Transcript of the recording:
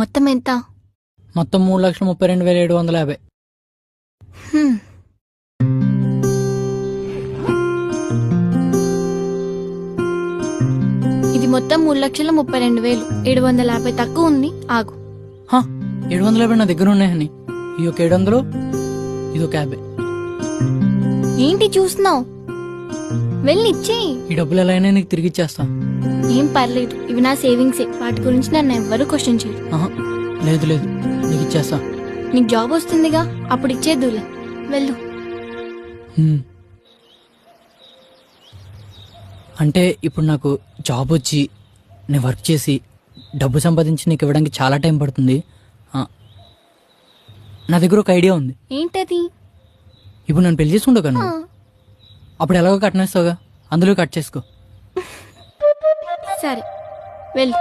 మొత్తం ఎంత? మొత్తం 3,32,750. హ్మ్. ఇది మొత్తం 3,32,750. తక్కువ ఉంది, ఆగు. 750 నా దగ్గర ఉన్నాయని. ఈ ఒక 700, ఇది ఒక 50. ఏంటి చూస్తున్నావు? వెళ్ళి ఇచ్చేయి. ఈ డబ్బులు ఎలా అయినా నీకు తిరిగి ఇచ్చేస్తా. ఏం పర్లేదు, ఇవి నా సేవింగ్సే. వాటి గురించి నన్ను ఎవ్వరూ క్వశ్చన్ చేయరు. లేదు లేదు, నీకు ఇచ్చేస్తా. నీకు జాబ్ వస్తుందిగా, అప్పుడు ఇచ్చేద్దులే. వెళ్ళు. అంటే ఇప్పుడు నాకు జాబ్ వచ్చి నేను వర్క్ చేసి డబ్బు సంపాదించి నీకు ఇవ్వడానికి చాలా టైం పడుతుంది. నా దగ్గర ఒక ఐడియా ఉంది. ఏంటది? ఇప్పుడు నన్ను పెళ్లి చేసుకుంటావు కదా, అప్పుడు ఎలాగో కట్నేస్తావుగా, అందులో కట్ చేసుకో. సరే, వెళ్ళు.